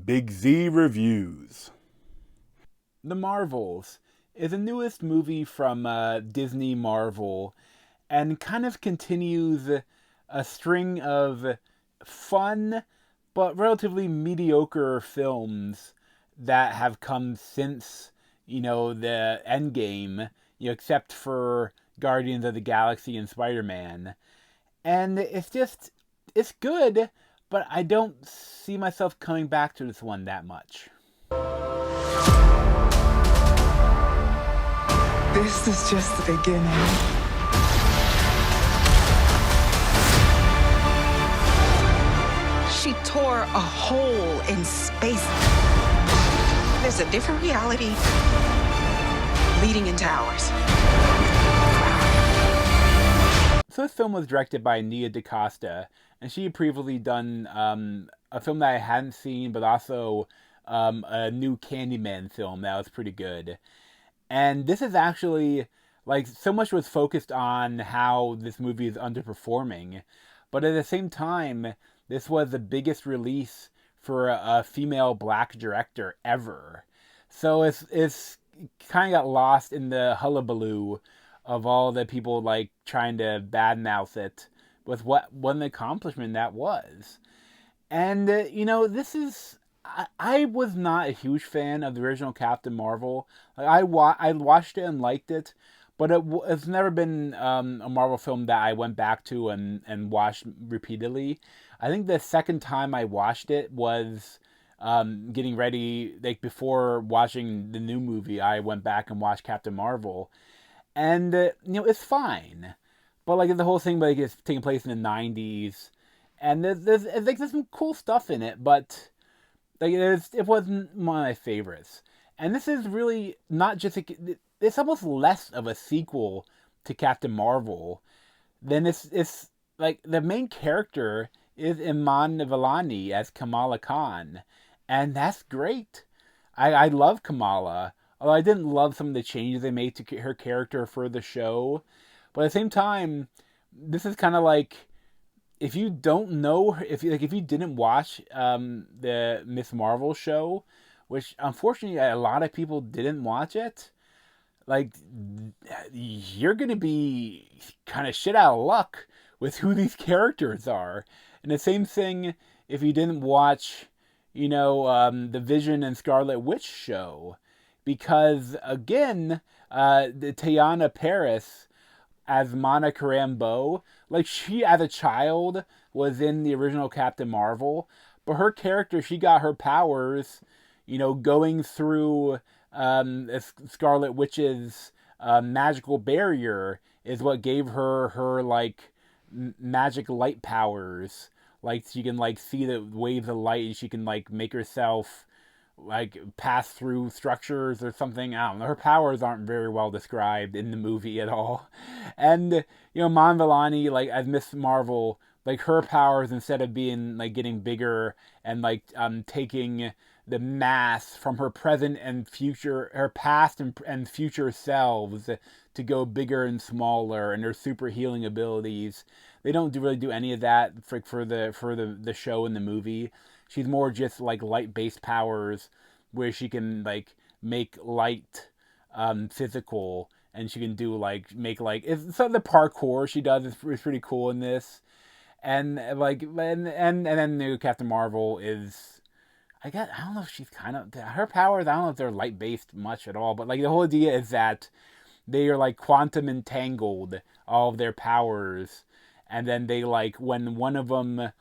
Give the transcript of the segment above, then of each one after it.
Big Z Reviews. The Marvels is the newest movie from Disney Marvel and kind of continues a string of fun but relatively mediocre films that have come since, the Endgame, except for Guardians of the Galaxy and Spider-Man. And it's good, but I don't see myself coming back to this one that much. This is just the beginning. She tore a hole in space. There's a different reality leading into ours. So this film was directed by Nia DaCosta, and she had previously done a film that I hadn't seen, but also a new Candyman film that was pretty good. And this is actually, so much was focused on how this movie is underperforming, but at the same time, this was the biggest release for a female black director ever. So it's kind of got lost in the hullabaloo of all the people trying to badmouth it with what an accomplishment that was. And this is, I was not a huge fan of the original Captain Marvel. I watched it and liked it, but it's never been a Marvel film that I went back to and watched repeatedly. I think the second time I watched it was getting ready, before watching the new movie, I went back and watched Captain Marvel. And, it's fine. But, the whole thing, is taking place in the 90s. And there's some cool stuff in it, but, it wasn't one of my favorites. And this is really not just it's almost less of a sequel to Captain Marvel than it's the main character is Iman Vellani as Kamala Khan. And that's great. I love Kamala. Although I didn't love some of the changes they made to her character for the show. But at the same time, this is kind of if you don't know, if you didn't watch the Miss Marvel show, which unfortunately a lot of people didn't watch it, you're going to be kind of shit out of luck with who these characters are. And the same thing if you didn't watch, the Vision and Scarlet Witch show. Because, again, the Teyana Paris as Monica Rambeau, she, as a child, was in the original Captain Marvel. But her character, she got her powers, going through Scarlet Witch's magical barrier is what gave her magic light powers. She can, see the waves of light, and she can, make herself pass through structures or something. I don't know. Her powers aren't very well described in the movie at all. And, Mon Vellani, as Miss Marvel, her powers, instead of being, getting bigger and, taking the mass from her present and future, her past and future selves to go bigger and smaller, and her super healing abilities, they don't really do any of that for the show and the movie. She's more just light-based powers, where she can make light physical, and she can do some of the parkour she does is pretty cool in this, and and then new Captain Marvel is, I don't know if she's kind of, her powers, I don't know if they're light-based much at all, but the whole idea is that they are quantum entangled, all of their powers, and then they when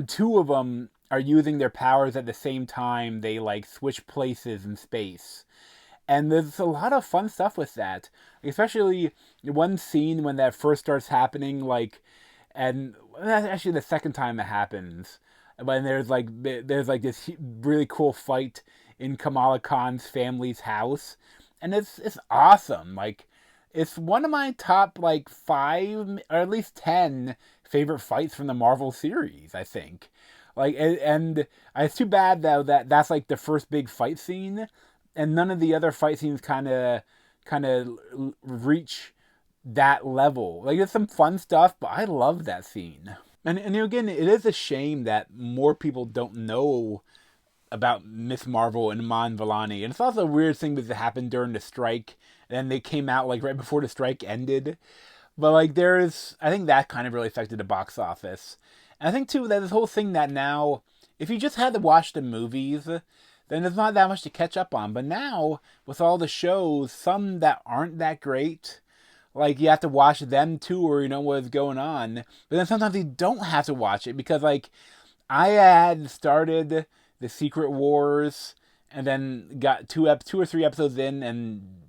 two of them are using their powers at the same time, they switch places in space. And there's a lot of fun stuff with that. Especially one scene when that first starts happening, and that's actually the second time it happens. But there's this really cool fight in Kamala Khan's family's house. And it's awesome. It's one of my top 5 or at least 10 favorite fights from the Marvel series, I think. And it's too bad though that that's the first big fight scene, and none of the other fight scenes kind of reach that level. There's some fun stuff, but I love that scene. And again, it is a shame that more people don't know about Miss Marvel and Iman Vellani. And it's also a weird thing that happened during the strike, and then they came out like right before the strike ended. But like I think that kind of really affected the box office. And I think too that this whole thing that now, if you just had to watch the movies, then there's not that much to catch up on. But now, with all the shows, some that aren't that great, like you have to watch them too, or you know what's going on. But then sometimes you don't have to watch it because like I had started the Secret Wars and then got two or three episodes in and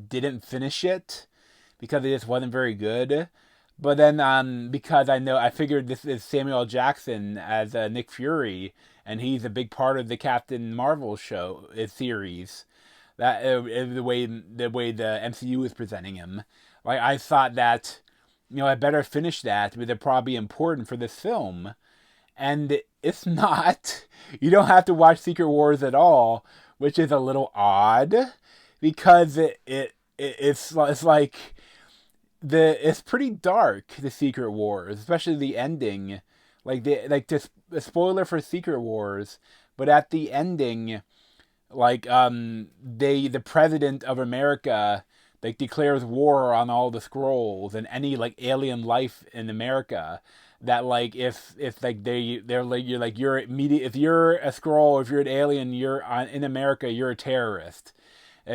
didn't finish it because it just wasn't very good. But then, because I figured this is Samuel L. Jackson as Nick Fury, and he's a big part of the Captain Marvel series. That the way the MCU is presenting him. Like I thought that, I better finish that because it'd probably be important for this film, and it's not. You don't have to watch Secret Wars at all, which is a little odd, because it's like it's pretty dark, the Secret Wars, especially the ending. Just a spoiler for Secret Wars, but at the ending, the president of America like declares war on all the scrolls and any like alien life in America. That like if like they're like you're immediate, if you're a scroll, if you're an alien, in America, you're a terrorist,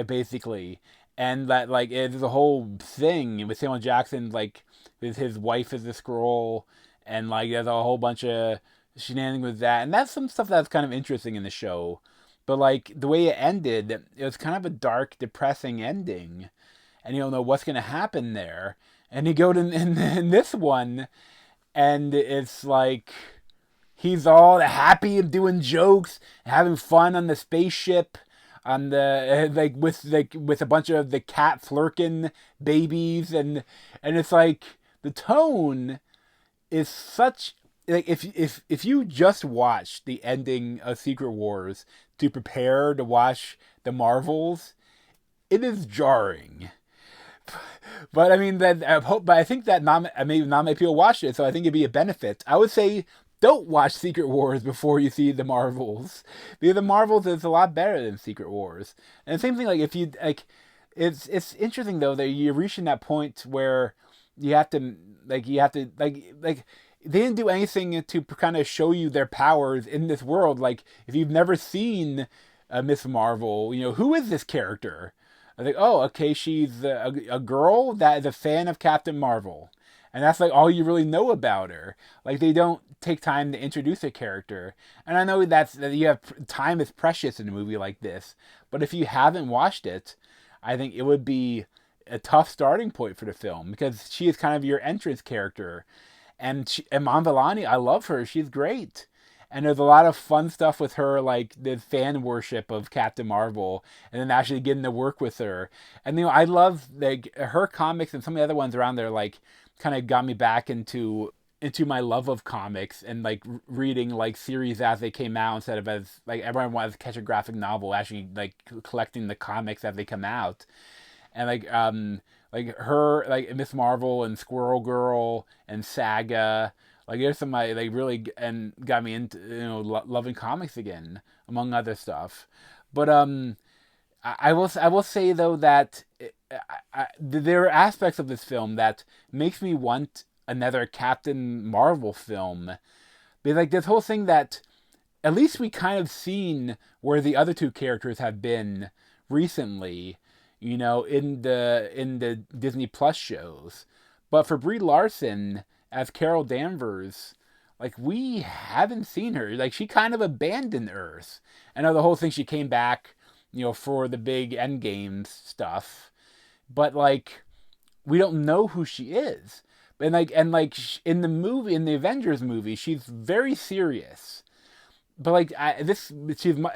basically. And that like there's a whole thing with Samuel Jackson, like with his wife is a scroll, and like there's a whole bunch of shenanigans with that, and that's some stuff that's kind of interesting in the show. But like the way it ended, it was kind of a dark, depressing ending, and you don't know what's gonna happen there. And you go to in this one, and it's like he's all happy and doing jokes, and having fun on the spaceship, on the with a bunch of the cat flirkin babies, and it's like the tone is such like if you just watch the ending of Secret Wars to prepare to watch the Marvels, it is jarring. But I mean that I hope, but I think that not many people watch it, so I think it'd be a benefit. I would say don't watch Secret Wars before you see the Marvels, because the Marvels is a lot better than Secret Wars. And the same thing, like if you like, it's interesting though that you're reaching that point where you have to like they didn't do anything to kind of show you their powers in this world. Like if you've never seen Miss Marvel, who is this character? I think, oh, okay, she's a girl that is a fan of Captain Marvel. And that's like all you really know about her. Like they don't take time to introduce a character. And I know that you have time is precious in a movie like this. But if you haven't watched it, I think it would be a tough starting point for the film, because she is kind of your entrance character. And Iman Vellani, I love her. She's great. And there's a lot of fun stuff with her, like the fan worship of Captain Marvel, and then actually getting to work with her. And I love like her comics, and some of the other ones around there, like kind of got me back into my love of comics, and like reading like series as they came out instead of as like everyone wants to catch a graphic novel, actually like collecting the comics as they come out. And like her, like Miss Marvel and Squirrel Girl and Saga. Like there's some like really and got me into loving comics again, among other stuff. But I will say though that there are aspects of this film that makes me want another Captain Marvel film. But like this whole thing that at least we kind of seen where the other two characters have been recently, in the Disney Plus shows. But for Brie Larson as Carol Danvers, like we haven't seen her. Like she kind of abandoned Earth. I know the whole thing she came back, for the big Endgame stuff, but like we don't know who she is. And like in the movie, in the Avengers movie, she's very serious. But like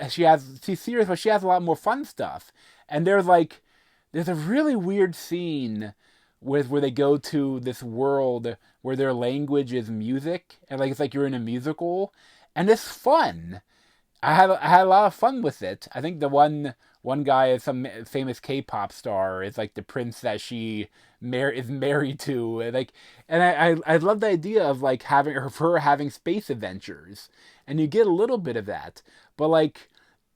she's serious, but she has a lot more fun stuff. And there's a really weird scene where they go to this world where their language is music, and like it's like you're in a musical, and it's fun. I had a lot of fun with it. I think the one guy is some famous K-pop star. It's like the prince that she is married to. Like, and I love the idea of like having her space adventures, and you get a little bit of that. But like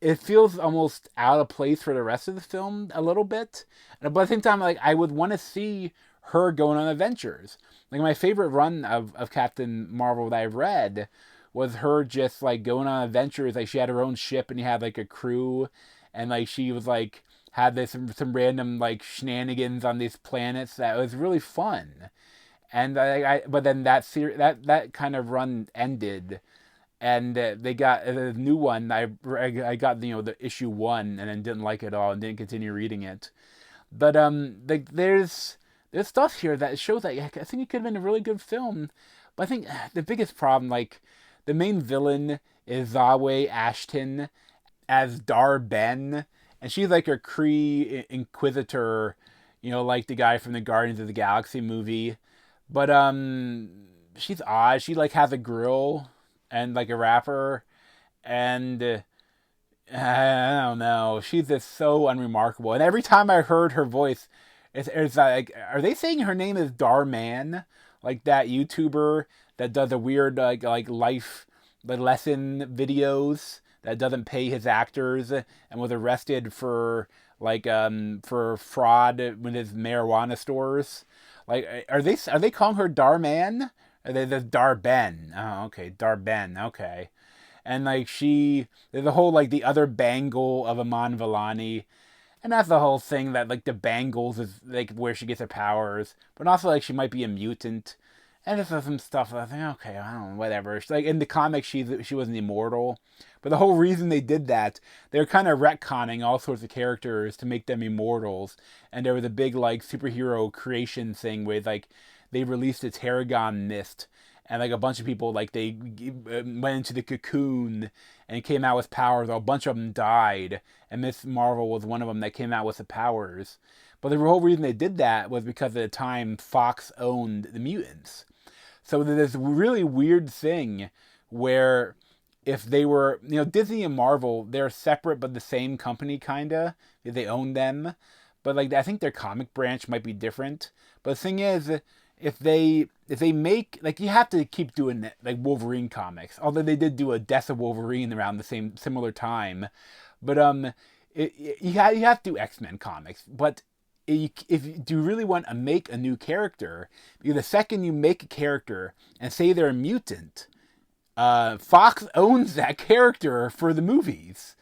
it feels almost out of place for the rest of the film a little bit. But at the same time, like I would want to see her going on adventures. Like my favorite run of Captain Marvel that I've read was her just like going on adventures. Like she had her own ship and he had like a crew, and like she was like had this some random like shenanigans on these planets that was really fun. And but then that kind of run ended, and they got a new one. I got the issue one and then didn't like it at all and didn't continue reading it. But like there's stuff here that shows that I think it could have been a really good film. But I think the biggest problem, like the main villain is Zawe Ashton as Dar Ben, and she's like a Kree Inquisitor, like the guy from the Guardians of the Galaxy movie. But she's odd. She like has a grill and like a rapper, and I don't know. She's just so unremarkable. And every time I heard her voice, it's like, are they saying her name is Darman? Like that YouTuber that does a weird like life lesson videos that doesn't pay his actors and was arrested for fraud with his marijuana stores. Like, are they calling her Darman? Or they just Darben? Oh, okay, Darben. Okay, and like there's a whole like the other bangle of Aman Vellani, and that's the whole thing that like the bangles is like where she gets her powers, but also like she might be a mutant, and just some stuff. I think okay, I don't know, whatever. Like in the comics, she wasn't immortal, but the whole reason they did that, they're kind of retconning all sorts of characters to make them immortals, and there was a big like superhero creation thing where like they released a Tarragon mist, and like a bunch of people like they went into the cocoon and came out with powers. A bunch of them died, and Miss Marvel was one of them that came out with the powers. But the whole reason they did that was because at the time Fox owned the mutants. So there's this really weird thing where if they were, Disney and Marvel, they're separate but the same company kinda. They own them, but like I think their comic branch might be different. But the thing is, if they make like you have to keep doing like Wolverine comics. Although they did do a Death of Wolverine around the same similar time, but you have to do X-Men comics. But if you do really want to make a new character, because the second you make a character and say they're a mutant, Fox owns that character for the movies.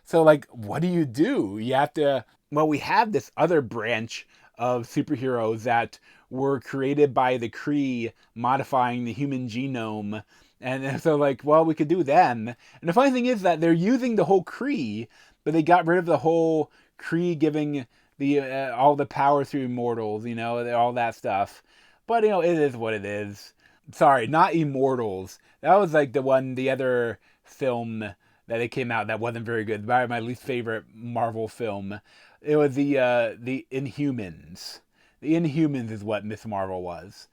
So like, what do? You have to. Well, we have this other branch of superheroes that were created by the Kree modifying the human genome. And so like, well, we could do them. And the funny thing is that they're using the whole Kree, but they got rid of the whole Kree giving the all the power through immortals, all that stuff. But it is what it is. Sorry, not Immortals. That was like the other film that it came out that wasn't very good. Probably my least favorite Marvel film. It was the Inhumans. The Inhumans is what Miss Marvel was.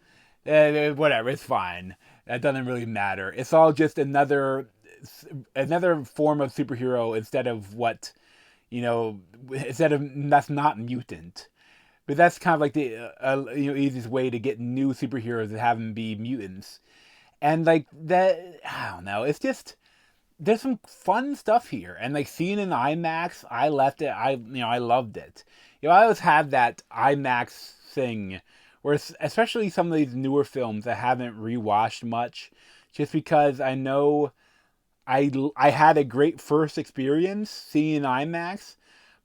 Whatever, it's fine. That doesn't really matter. It's all just another form of superhero instead of that's not mutant. But that's kind of like the easiest way to get new superheroes to have them be mutants. And like that, I don't know. It's just there's some fun stuff here, and like seeing in IMAX, I loved it. I always have that IMAX thing, where especially some of these newer films I haven't rewatched much, just because I know I had a great first experience seeing in IMAX,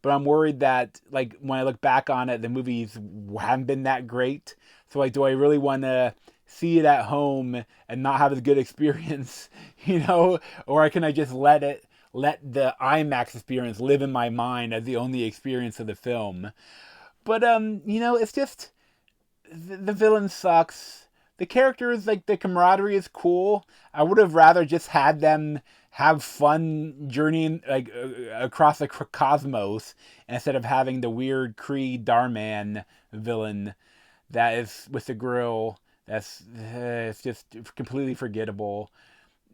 but I'm worried that like when I look back on it, the movies haven't been that great. So like, do I really want to see it at home and not have a good experience, or can I just let the IMAX experience live in my mind as the only experience of the film? But it's just the villain sucks. The characters, like the camaraderie is cool. I would have rather just had them have fun journeying like across the cosmos instead of having the weird Kree Darman villain that is with the grill. That's it's just completely forgettable.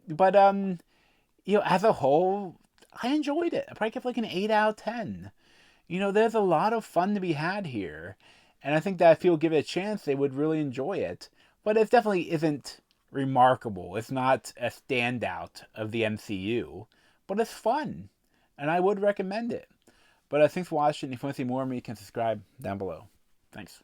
But as a whole, I enjoyed it. I probably give like an 8 out of 10. There's a lot of fun to be had here, and I think that if people give it a chance, they would really enjoy it. But it definitely isn't remarkable. It's not a standout of the MCU, but it's fun. and I would recommend it. But thanks for watching. If you want to see more of me, you can subscribe down below. Thanks.